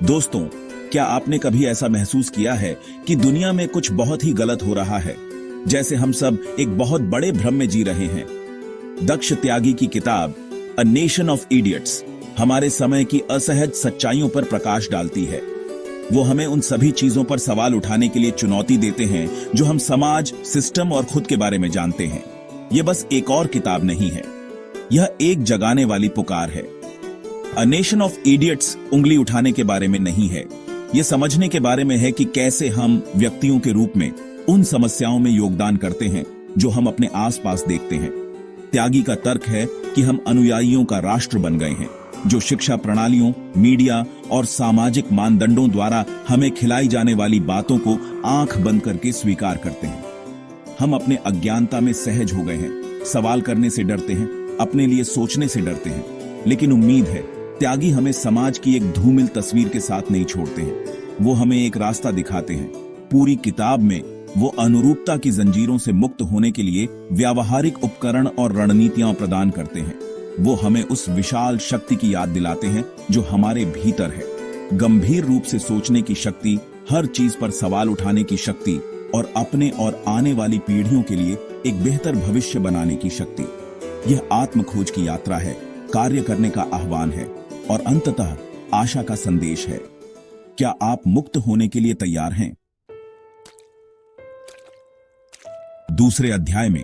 दोस्तों, क्या आपने कभी ऐसा महसूस किया है कि दुनिया में कुछ बहुत ही गलत हो रहा है, जैसे हम सब एक बहुत बड़े भ्रम में जी रहे हैं। दक्ष त्यागी की किताब अ नेशन ऑफ इडियट्स हमारे समय की असहज सच्चाइयों पर प्रकाश डालती है। वो हमें उन सभी चीजों पर सवाल उठाने के लिए चुनौती देते हैं जो हम समाज, सिस्टम और खुद के बारे में जानते हैं। ये बस एक और किताब नहीं है, यह एक जगाने वाली पुकार है। अ नेशन ऑफ इडियट्स उंगली उठाने के बारे में नहीं है, यह समझने के बारे में है कि कैसे हम व्यक्तियों के रूप में उन समस्याओं में योगदान करते हैं जो हम अपने आसपास देखते हैं। त्यागी का तर्क है कि हम अनुयायियों का राष्ट्र बन गए हैं, जो शिक्षा प्रणालियों, मीडिया और सामाजिक मानदंडों द्वारा हमें खिलाई जाने वाली बातों को आंख बंद करके स्वीकार करते हैं। हम अपने अज्ञानता में सहज हो गए हैं, सवाल करने से डरते हैं, अपने लिए सोचने से डरते हैं। लेकिन उम्मीद है, त्यागी हमें समाज की एक धूमिल तस्वीर के साथ नहीं छोड़ते हैं। वो हमें एक रास्ता दिखाते हैं। पूरी किताब में वो अनुरूपता की जंजीरों से मुक्त होने के लिए व्यावहारिक उपकरण और रणनीतियां प्रदान करते हैं। वो हमें उस विशाल शक्ति की याद दिलाते हैं जो हमारे भीतर है। गंभीर रूप से सोचने की शक्ति, हर चीज पर सवाल उठाने की शक्ति और अपने और आने वाली पीढ़ियों के लिए एक बेहतर भविष्य बनाने की शक्ति। यह आत्मखोज की यात्रा है, कार्य करने का आह्वान है और अंततः आशा का संदेश है। क्या आप मुक्त होने के लिए तैयार हैं? दूसरे अध्याय में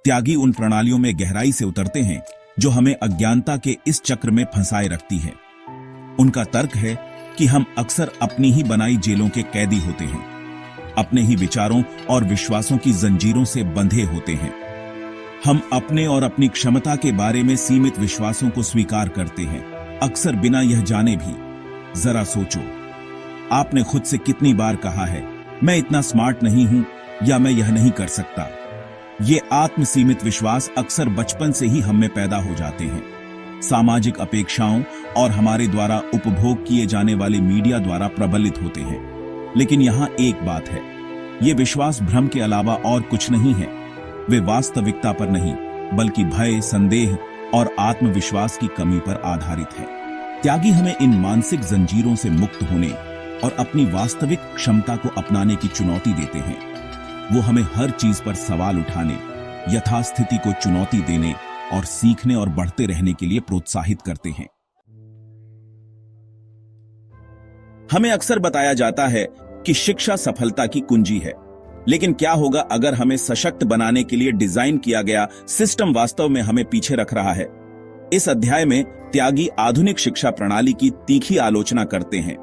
त्यागी उन प्रणालियों में गहराई से उतरते हैं जो हमें अज्ञानता के इस चक्र में फंसाए रखती है। उनका तर्क है कि हम अक्सर अपनी ही बनाई जेलों के कैदी होते हैं, अपने ही विचारों और विश्वासों की जंजीरों से बंधे होते हैं। हम अपने और अपनी क्षमता के बारे में सीमित विश्वासों को स्वीकार करते हैं, अक्सर बिना यह जाने भी। जरा सोचो, आपने खुद से कितनी बार कहा है, मैं इतना स्मार्ट नहीं हूं या मैं यह नहीं कर सकता। ये आत्म सीमित विश्वास अक्सर बचपन से ही हम में पैदा हो जाते हैं, सामाजिक अपेक्षाओं और हमारे द्वारा उपभोग किए जाने वाले मीडिया द्वारा प्रबलित होते हैं। लेकिन यहां एक बात है, ये विश्वास भ्रम के अलावा और कुछ नहीं है। वे वास्तविकता पर नहीं, बल्कि भय, संदेह और आत्मविश्वास की कमी पर आधारित है। त्यागी हमें इन मानसिक जंजीरों से मुक्त होने और अपनी वास्तविक क्षमता को अपनाने की चुनौती देते हैं। वो हमें हर चीज पर सवाल उठाने, यथास्थिति को चुनौती देने और सीखने और बढ़ते रहने के लिए प्रोत्साहित करते हैं। हमें अक्सर बताया जाता है कि शिक्षा सफलता की कुंजी है, लेकिन क्या होगा अगर हमें सशक्त बनाने के लिए डिजाइन किया गया सिस्टम वास्तव में हमें पीछे रख रहा है? इस अध्याय में त्यागी आधुनिक शिक्षा प्रणाली की तीखी आलोचना करते हैं।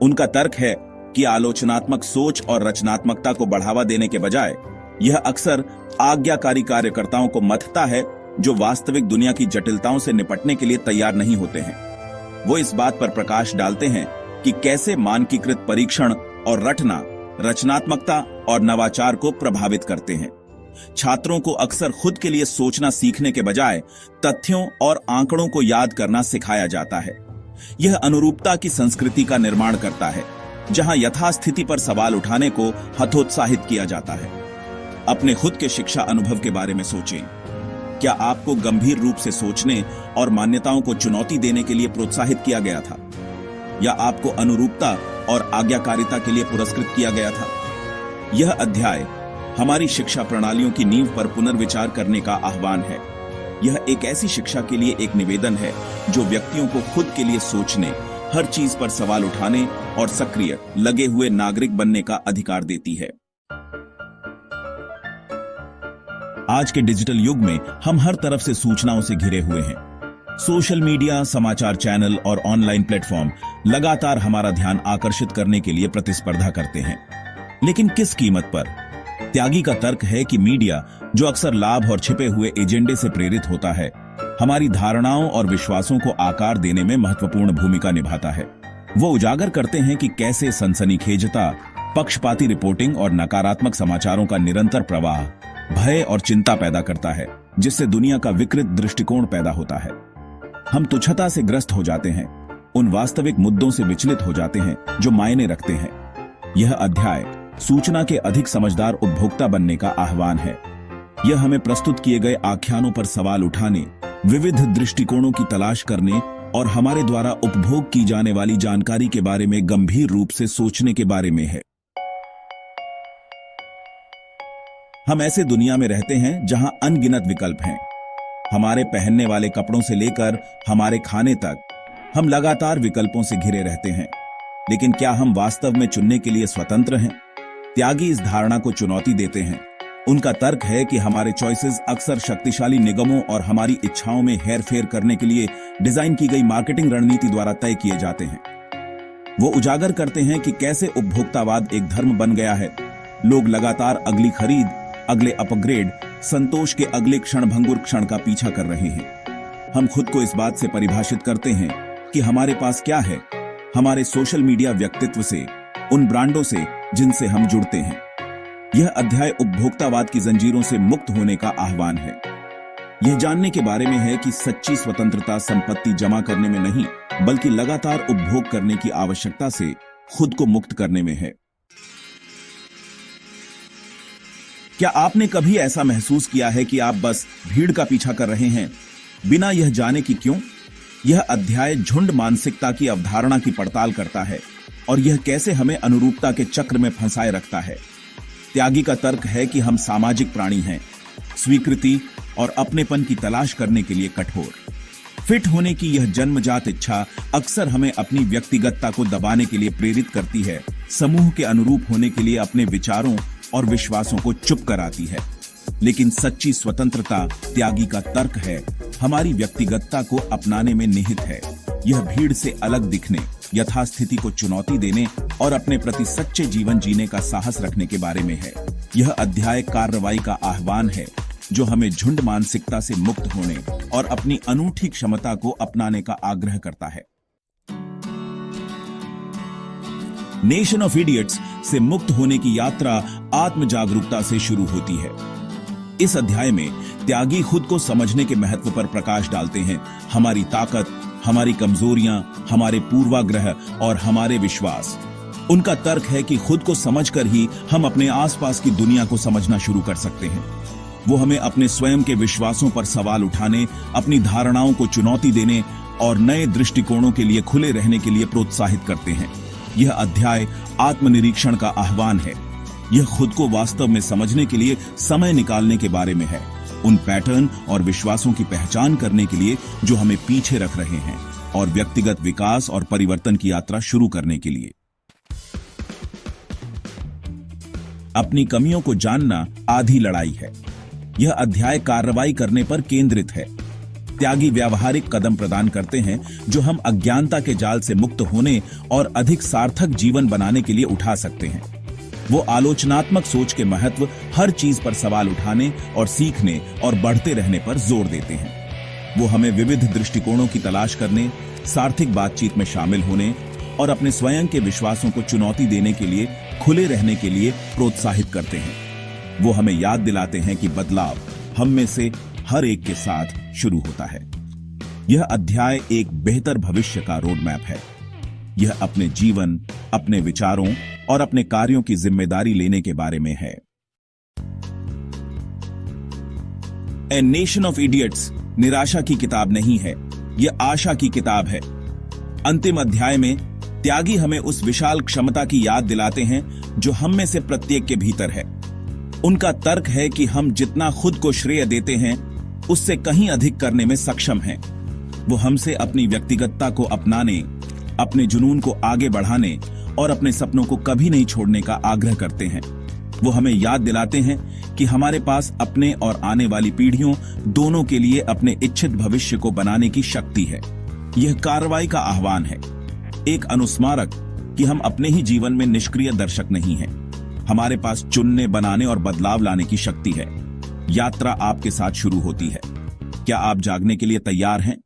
उनका तर्क है कि आलोचनात्मक सोच और रचनात्मकता को बढ़ावा देने के बजाय यह अक्सर आज्ञाकारी कार्यकर्ताओं को मथता है जो वास्तविक दुनिया की जटिलताओं से निपटने के लिए तैयार नहीं होते हैं। वो इस बात पर प्रकाश डालते हैं कि कैसे मानकीकृत परीक्षण और रटना रचनात्मकता और नवाचार को प्रभावित करते हैं। छात्रों को अक्सर खुद के लिए सोचना सीखने के बजाय तथ्यों और आंकड़ों को याद करना सिखाया जाता है। यह अनुरूपता की संस्कृति का निर्माण करता है, जहां यथास्थिति पर सवाल उठाने को हतोत्साहित किया जाता है। अपने खुद के शिक्षा अनुभव के बारे में सोचें। क्या आपको गंभीर रूप से सोचने और मान्यताओं को चुनौती देने के लिए प्रोत्साहित किया गया था, या आपको अनुरूपता और आज्ञाकारिता के लिए पुरस्कृत किया गया था? यह अध्याय हमारी शिक्षा प्रणालियों की नींव पर पुनर्विचार करने का आह्वान है। यह एक ऐसी शिक्षा के लिए एक निवेदन है जो व्यक्तियों को खुद के लिए सोचने, हर चीज पर सवाल उठाने और सक्रिय लगे हुए नागरिक बनने का अधिकार देती है। आज के डिजिटल युग में हम हर तरफ से सूचनाओं से घिरे हुए हैं। सोशल मीडिया, समाचार चैनल और ऑनलाइन प्लेटफॉर्म लगातार हमारा ध्यान आकर्षित करने के लिए प्रतिस्पर्धा करते हैं, लेकिन किस कीमत पर? त्यागी का तर्क है कि मीडिया, जो अक्सर लाभ और छिपे हुए एजेंडे से प्रेरित होता है, हमारी धारणाओं और विश्वासों को आकार देने में महत्वपूर्ण भूमिका निभाता है। वो उजागर करते हैं कि कैसे सनसनीखेजता, पक्षपाती रिपोर्टिंग और नकारात्मक समाचारों का निरंतर प्रवाह भय और चिंता पैदा करता है, जिससे दुनिया का विकृत दृष्टिकोण पैदा होता है। हम तुच्छता से ग्रस्त हो जाते हैं, उन वास्तविक मुद्दों से विचलित हो जाते हैं जो मायने रखते हैं। यह अध्याय सूचना के अधिक समझदार उपभोक्ता बनने का आह्वान है। यह हमें प्रस्तुत किए गए आख्यानों पर सवाल उठाने, विविध दृष्टिकोणों की तलाश करने और हमारे द्वारा उपभोग की जाने वाली जानकारी के बारे में गंभीर रूप से सोचने के बारे में है। हम ऐसे दुनिया में रहते हैं जहां अनगिनत विकल्प हैं। हमारे पहनने वाले कपड़ों से लेकर हमारे खाने तक हम लगातार विकल्पों से घिरे रहते हैं। लेकिन क्या हम वास्तव में चुनने के लिए स्वतंत्र हैं? त्यागी इस धारणा को चुनौती देते हैं। उनका तर्क है कि हमारे चॉइसेस अक्सर शक्तिशाली निगमों और हमारी इच्छाओं में हेरफेर करने के लिए डिजाइन की गई मार्केटिंग रणनीति द्वारा तय किए जाते हैं। वो उजागर करते हैं कि कैसे उपभोक्तावाद एक धर्म बन गया है। लोग लगातार अगली खरीद, अगले अपग्रेड, संतोष के अगले क्षणभंगुर क्षण का पीछा कर रहे हैं। हम खुद को इस बात से परिभाषित करते हैं कि हमारे पास क्या है, हमारे सोशल मीडिया व्यक्तित्व से, उन ब्रांडों से जिनसे हम जुड़ते हैं। यह अध्याय उपभोक्तावाद की जंजीरों से मुक्त होने का आह्वान है। यह जानने के बारे में है कि सच्ची स्वतंत्रता संपत्ति जमा करने में नहीं, बल्कि लगातार उपभोग करने की आवश्यकता से खुद को मुक्त करने में है। क्या आपने कभी ऐसा महसूस किया है कि आप बस भीड़ का पीछा कर रहे हैं, बिना यह जाने कि क्यों? यह अध्याय झुंड मानसिकता की अवधारणा की पड़ताल करता है और यह कैसे हमें अनुरूपता के चक्र में फंसाए रखता है। त्यागी का तर्क है कि हम सामाजिक प्राणी हैं, स्वीकृति और अपनेपन की तलाश करने के लिए कठोर। फिट होने की यह जन्मजात इच्छा अक्सर हमें अपनी व्यक्तिगतता को दबाने के लिए प्रेरित करती है, समूह के अनुरूप होने के लिए अपने विचारों और विश्वासों को चुप कराती है। लेकिन सच्ची स्वतंत्रता, त्यागी का तर्क है, हमारी व्यक्तिगतता को अपनाने में निहित है। यह भीड़ से अलग दिखने, यथास्थिति को चुनौती देने और अपने प्रति सच्चे जीवन जीने का साहस रखने के बारे में है। यह अध्याय कार्रवाई का आह्वान है, जो हमें झुंड मानसिकता से मुक्त होने और अपनी अनूठी क्षमता को अपनाने का आग्रह करता है। नेशन ऑफ इडियट्स से मुक्त होने की यात्रा आत्म जागरूकता से शुरू होती है। इस अध्याय में त्यागी खुद को समझने के महत्व पर प्रकाश डालते हैं। हमारी ताकत, हमारी कमजोरियां, हमारे पूर्वाग्रह और हमारे विश्वास। उनका तर्क है कि खुद को समझकर ही हम अपने आसपास की दुनिया को समझना शुरू कर सकते हैं। वो हमें अपने स्वयं के विश्वासों पर सवाल उठाने, अपनी धारणाओं को चुनौती देने और नए दृष्टिकोणों के लिए खुले रहने के लिए प्रोत्साहित करते हैं। यह अध्याय आत्मनिरीक्षण का आह्वान है। यह खुद को वास्तव में समझने के लिए समय निकालने के बारे में है, उन पैटर्न और विश्वासों की पहचान करने के लिए जो हमें पीछे रख रहे हैं और व्यक्तिगत विकास और परिवर्तन की यात्रा शुरू करने के लिए। अपनी कमियों को जानना आधी लड़ाई है। यह अध्याय कार्रवाई करने पर केंद्रित है। त्यागी व्यावहारिक कदम प्रदान करते हैं जो हम अज्ञानता के जाल से मुक्त होने और अधिक सार्थक जीवन बनाने के लिए उठा सकते हैं। वो आलोचनात्मक सोच के महत्व, हर चीज पर सवाल उठाने और सीखने और बढ़ते रहने पर जोर देते हैं। वो हमें विविध दृष्टिकोणों की तलाश करने, सार्थक बातचीत में शामिल होने और अपने स्वयं के विश्वासों को चुनौती देने के लिए खुले रहने के लिए प्रोत्साहित करते हैं। वो हमें याद दिलाते हैं कि बदलाव हम में से हर एक के साथ शुरू होता है। यह अध्याय एक बेहतर भविष्य का रोड मैप है। यह अपने जीवन, अपने विचारों और अपने कार्यों की जिम्मेदारी लेने के बारे में है। ए नेशन ऑफ इडियट्स निराशा की किताब नहीं है, यह आशा की किताब है। अंतिम अध्याय में त्यागी हमें उस विशाल क्षमता की याद दिलाते हैं जो हम में से प्रत्येक के भीतर है। उनका तर्क है कि हम जितना खुद को श्रेय देते हैं, उससे कहीं अधिक करने में सक्षम हैं। वो हमसे अपनी व्यक्तिगतता को अपनाने, अपने जुनून को आगे बढ़ाने और अपने सपनों को कभी नहीं छोड़ने का आग्रह करते हैं। वो हमें याद दिलाते हैं कि हमारे पास अपने और आने वाली पीढ़ियों दोनों के लिए अपने इच्छित भविष्य को बनाने की शक्ति है। यह कार्रवाई का आह्वान है, एक अनुस्मारक कि हम अपने ही जीवन में निष्क्रिय दर्शक नहीं हैं। हमारे पास चुनने, बनाने और बदलाव लाने की शक्ति है। यात्रा आपके साथ शुरू होती है। क्या आप जागने के लिए तैयार हैं?